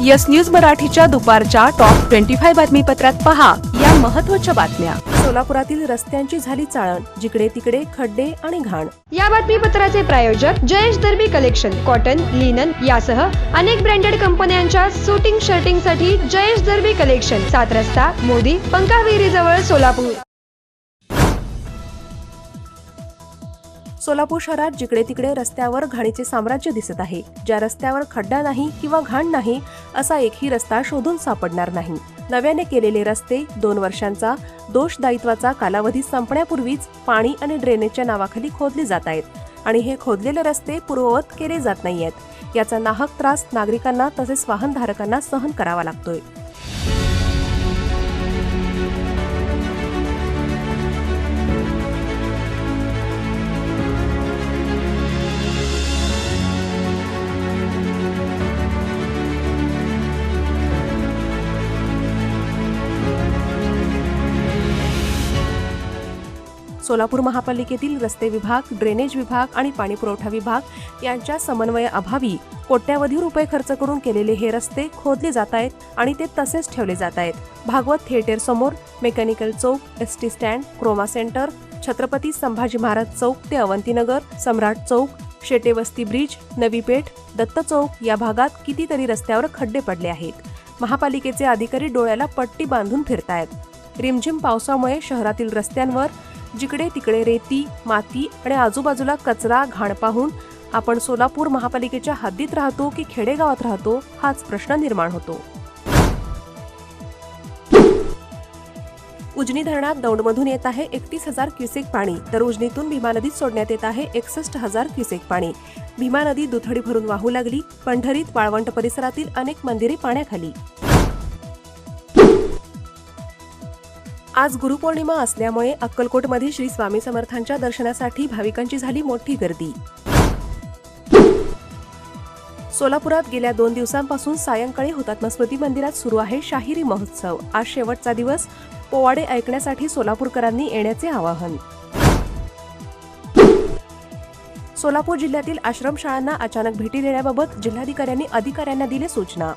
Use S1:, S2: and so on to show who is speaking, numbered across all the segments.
S1: Yes news मराठीच्या दुपारच्या top 25 बातमीपत्रात पहा या महत्त्वाच्या बातम्या। सोलापुरातील रस्त्यांची झाली चाळण, जिकडे तिकडे खड्डे आणि घाण।
S2: या बातमीपत्राचे प्रायोजक जयेश दर्बी कलेक्शन, कॉटन, लिनन यासह अनेक ब्रँडेड कंपन्यांच्या शूटिंग शर्टिंगसाठी जयेश दर्बी कलेक्शन, 7 रस्ता, मोदी, पंकाविहिरी जवळ, सोलापूर।
S1: सोलापूर शहरात जिकडे तिकडे रस्त्यावर घाणीचे साम्राज्य दिसत आहे। ज्या रस्त्यावर खड्डा नाही किंवा घाण नाही असा एकही रस्ता शोधून सापडणार नाही। नव्याने केलेले रस्ते 2 वर्षांचा दोष दायित्वाचा कालावधी संपण्यापूर्वीच पाणी आणि ड्रेनेजच्या नावाखाली खोदले जात आहेत आणि हे खोदलेले रस्ते पूर्ववत केले जात नाहीयेत। याचा नाहक त्रास नागरिकांना तसेच वाहनधारकांना सहन करावा लागतोय। सोलापूर महापालिकेतील रस्ते विभाग, ड्रेनेज विभाग आणि पाणी पुरवठा विभाग यांच्या समन्वयाअभावी कोट्यावधी रुपये खर्च करून केलेले हे रस्ते खोदले जात आहेत आणि ते तसेच ठेवले जात आहेत। भागवत थिएटर समोर, mechanical Chowk, ST stand, Croma centre, Chhatrapati Sambhaji Maharaj Chowk ते अवंतीनगर, सम्राट चौक, शेटे वस्ती ब्रिज, नवी पेठ, दत्त चौक या भागात कितीतरी रस्त्यावर खड्डे पडले आहेत। महापालिकेचे अधिकारी डोळ्याला पट्टी बांधून फिरतायत। रिमझिम पावसामुळे शहरातील रस्त्यांवर जिकडे तिकडे रेती, माती आणि आजूबाजूला कचरा, घाण पाहून आपण सोलापूर महापालिकेच्या हद्दीत राहतो की खेडेगावात राहतो हाच प्रश्न निर्माण होतो। उजनी धरणात दौंडमधून येत आहे 31,000 क्युसेक पाणी, तर उजनीतून भीमा नदीत सोडण्यात येत आहे 61,000 क्युसेक पाणी। भीमा नदी दुथडी भरून वाहू लागली। पंढरीत, वाळवंट परिसरातील अनेक मंदिरे पाण्याखाली। आज गुरुपौर्णिमा असल्यामुळे अक्कलकोटमध्ये श्री स्वामी समर्थांच्या दर्शनासाठी भाविकांची झाली मोठी गर्दी। सोलापुरात गेल्या 2 दिवसांपासून सायंकाळी हुतात्मा स्मृती मंदिरात सुरू आहे शाहिरी महोत्सव। आज शेवटचा दिवस, पोवाडे ऐकण्यासाठी सोलापूरकरांनी येण्याचे आवाहन। सोलापूर जिल्ह्यातील आश्रमशाळांना अचानक भेटी देण्याबाबत जिल्हाधिकाऱ्यांनी अधिकाऱ्यांना दिले सूचना।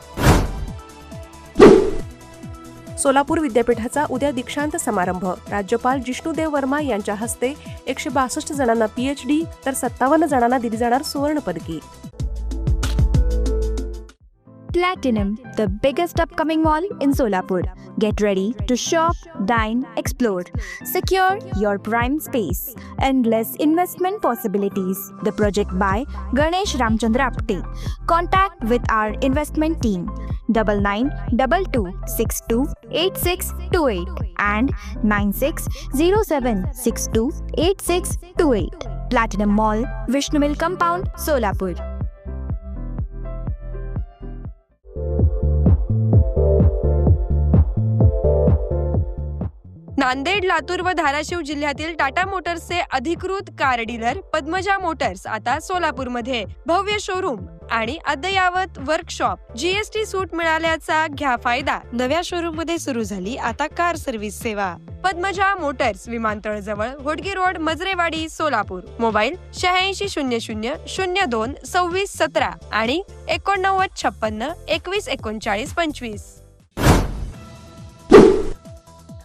S1: सोलापूर विद्यापीठाचा उद्या दीक्षांत समारंभ, राज्यपाल जिष्णुदेव वर्मा यांच्या हस्ते 162 जणांना PhD तर 57 जणांना दिली जाणार सुवर्ण Padki.
S3: Platinum, the biggest upcoming mall in Solapur. Get ready to shop, dine, explore. Secure your prime space. Endless investment possibilities. The project by Ganesh Ramchandra Apte. Contact with our investment team 9922628628 and 9607628628. Platinum Mall, Vishnu Mill Compound, Solapur.
S2: Nanded, Latur व धाराशिव जिल्ह्यातील टाटा मोटर्सचे अधिकृत car dealer Padmaja Motors आता सोलापूरमध्ये भव्य showroom आणि अद्ययावत workshop, GST सूट मिळाल्याचा घ्या फायदा। नव्या शोरूम मध्ये सुरू झाली आता कार सर्व्हिस सेवा। पद्मजा मोटर्स, विमानतळ जवळ, होडगी रोड, मजरेवाडी, सोलापूर। मोबाईल 8600022617 आणि 8956213925।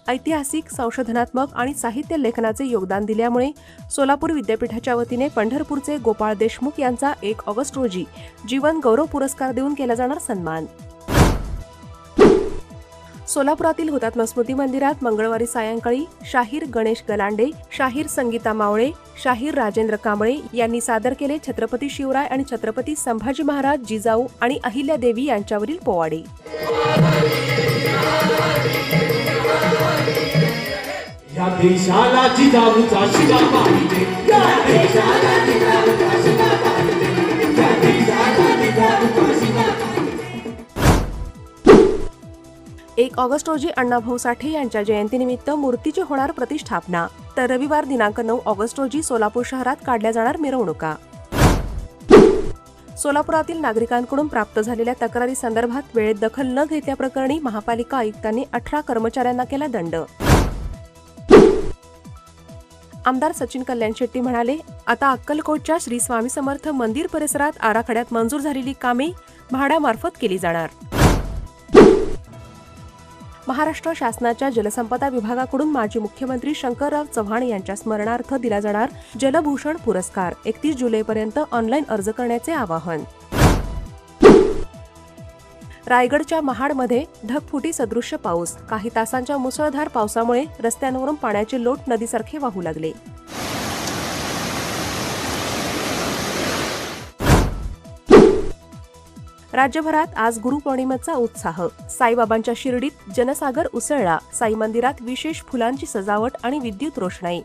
S1: ऐतिहासिक, संशोधनात्मक आणि साहित्य लेखनाचे योगदान दिल्यामुळे सोलापूर विद्यापीठाच्या वतीने पंढरपूरचे गोपाळ देशमुख यांचा 1 ऑगस्ट रोजी जीवन गौरव पुरस्कार देऊन केला जाणार सन्मान। सोलापुरातील हुतात्मा स्मृती मंदिरात मंगळवारी सायंकाळी शाहीर गणेश गलांडे, शाहीर संगीता मावळे, शाहीर राजेंद्र कांबळे यांनी सादर केले छत्रपती शिवराय आणि छत्रपती संभाजी महाराज, जिजाऊ आणि अहिल्यादेवी यांच्यावरील पोवाडे।
S4: या देशाला जिजाऊचा शिवा पाहिजे, या देशाला जिजाऊचा शिवा पाहिजे, या देशाला जिजाऊचा शिवा पाहिजे।
S1: 1 ऑगस्ट रोजी अण्णाभाऊ साठे यांच्या जयंतीनिमित्त मूर्तीची होणार प्रतिष्ठापना, तर रविवार दिनांक 9 ऑगस्ट रोजी सोलापूर शहरात काढल्या जाणार मिरवणुका। सोलापुरातील नागरिकांकडून प्राप्त झालेल्या तक्रारी संदर्भात वेळेत दखल न घेतल्याप्रकरणी महापालिका आयुक्तांनी 18 कर्मचाऱ्यांना केला दंड। आमदार सचिन कल्याण शेट्टी म्हणाले, आता अक्कलकोटच्या श्री स्वामी समर्थ मंदिर परिसरात आराखड्यात मंजूर झालेली कामे म्हाडामार्फत केली जाणार। महाराष्ट्र शासनाच्या जलसंपदा विभागाकडून माजी मुख्यमंत्री शंकरराव चव्हाण यांच्या स्मरणार्थ दिला जाणार जलभूषण पुरस्कार 31 जुलैपर्यंत ऑनलाईन अर्ज करण्याचे आवाहन. रायगडच्या महाडमध्ये ढगफुटी सदृश्य पाऊस. काही तासांच्या मुसळधार पावसामुळे रस्त्यांवरून पाण्याचे लोट नदीसारखे वाहू लागले. राज्यभरात आज गुरुपौर्णिमेचा उत्साह. साईबाबांच्या शिर्डीत जनसागर उसळला. साई मंदिरात विशेष फुलांची सजावट आणि विद्युत रोषणाई.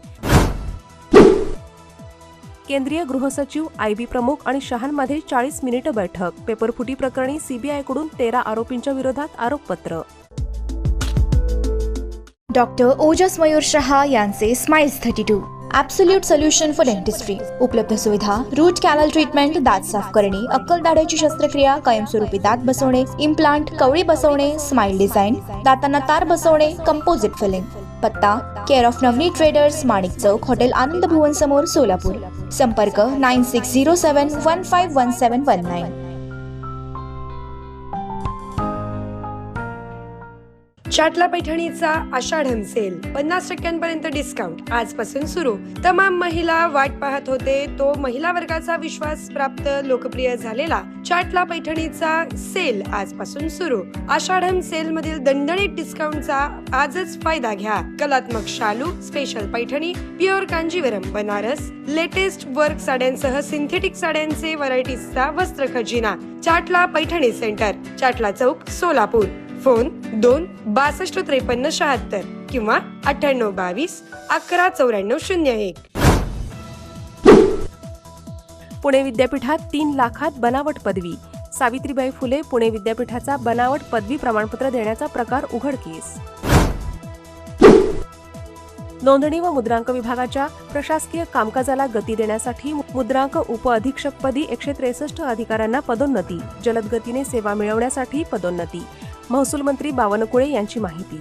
S1: केंद्रीय गृहसचिव आयबी प्रमुख आणि शहांमध्ये 40 मिनिटं बैठक. पेपरफुटी प्रकरणी सीबीआयकडून 13 आरोपींच्या विरोधात आरोपपत्र.
S3: डॉक्टर ओजस मयूर शहा यांचे smiles 32 absolute solution for dentistry. उपलब्ध सुविधा: रूट कॅनल ट्रीटमेंट, दात साफ करणे, अक्कल दाढेची शस्त्रक्रिया, कायमस्वरूपी दात बसवणे, इम्प्लांट, कवळी बसवणे, स्माइल डिझाईन, दातांना तार बसवणे, कंपोजिट फिलिंग. पत्ता: care of Navneet traders, Manik Chowk, hotel Anand Bhuvan समोर, सोलापूर. संपर्क 9607151719.
S2: चाटला पैठणीचा आषाढम सेल 50% डिस्काउंट आजपासून सुरू. तमाम महिला वाट पाहत होते तो महिला वर्गाचा विश्वास प्राप्त लोकप्रिय झालेला चाटला पैठणीचा सेल आजपासून सुरू. आषाढम सेल मधील दणदणीत डिस्काउंटचा आजच फायदा घ्या. कलात्मक शालू, special Paithani, pure Kanjeevaram, Banaras, latest work साड्यांसह सिंथेटिक साड्यांचे व्हरायटीजचा वस्त्र खजिना. चाटला पैठणी सेंटर, चाटला चौक, सोलापूर. फोन 2-6253-76 किंवा 9822-119401.
S1: पुणे विद्यापीठात 3 लाखात बनावट पदवी. सावित्रीबाई फुले पुणे विद्यापीठाचा बनावट पदवी प्रमाणपत्र देण्याचा प्रकार उघडकीस. नोंदणी व मुद्रांक विभागाच्या प्रशासकीय कामकाजाला गती देण्यासाठी मुद्रांक उपअधीक्षकपदी 163 अधिकाऱ्यांना पदोन्नती. जलद गतीने सेवा मिळवण्यासाठी पदोन्नती. महसूल मंत्री बावनकुळे यांची माहिती.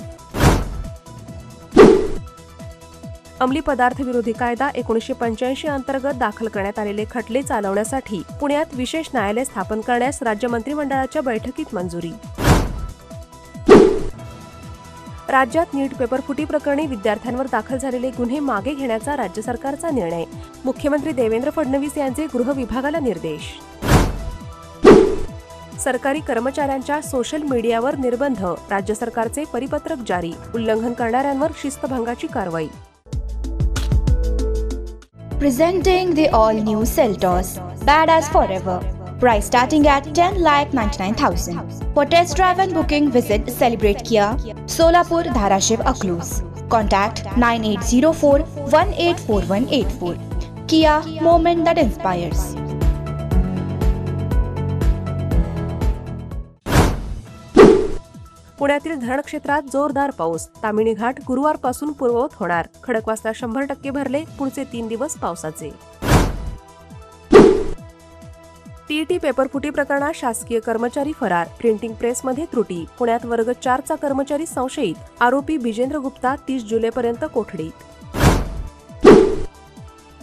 S1: अंमली पदार्थ विरोधी कायदा 1985 अंतर्गत दाखल करण्यात आलेले खटले चालवण्यासाठी पुण्यात विशेष न्यायालय स्थापन करण्यास राज्य मंत्रिमंडळाच्या बैठकीत मंजुरी. राज्यात नीट पेपरफुटी प्रकरणी विद्यार्थ्यांवर दाखल झालेले गुन्हे मागे घेण्याचा राज्य सरकारचा निर्णय. मुख्यमंत्री देवेंद्र फडणवीस यांचे गृह विभागाला निर्देश. सरकारी कर्मचाऱ्यांच्या सोशल मीडियावर निर्बंध. राज्य सरकारचे परिपत्रक जारी. उल्लंघन करणाऱ्यांवर शिस्तभंगाची कारवाई.
S3: Presenting the all-new Seltos, badass forever. Price starting at 10,99,000. For test drive and booking, visit Celebrate Kia, Solapur, Dharashiv, Aklus. Contact 9804-184184. Kia, moment that inspires.
S1: पुण्यातील धरण क्षेत्रात जोरदार पाऊस. तामिणी घाट गुरुवारपासून पूर्ववत होणार. खडकवासला 100% भरले. पुढचे 3 दिवस पावसाचे. टीईटी पेपरफुटी प्रकरणात शासकीय कर्मचारी फरार. प्रिंटिंग प्रेसमध्ये त्रुटी. पुण्यात वर्ग 4चा कर्मचारी संशयित. आरोपी बिजेंद्र गुप्ता 30 जुलैपर्यंत कोठडीत.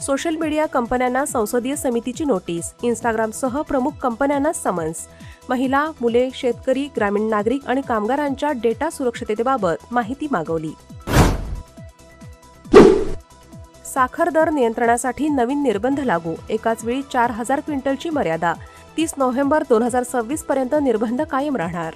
S1: सोशल मीडिया कंपन्यांना संसदीय समितीची नोटीस. इंस्टाग्रामसह प्रमुख कंपन्यांना समन्स. महिला, मुले, शेतकरी, ग्रामीण नागरिक आणि कामगारांच्या डेटा सुरक्षिततेबाबत माहिती मागवली. साखर दर नियंत्रणासाठी नवीन निर्बंध लागू. एकाच वेळी 4,000 क्विंटलची मर्यादा. 30 नोव्हेंबर 2026 पर्यंत निर्बंध कायम राहणार.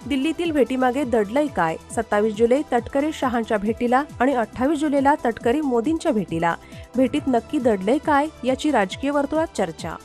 S1: दिल्लीतील भेटीमागे दडलंय काय? 27 जुलै तटकरे शहांच्या भेटीला आणि 28 जुलैला तटकरे मोदींच्या भेटीला. भेटीत नक्की दडलंय काय याची राजकीय वर्तुळात चर्चा.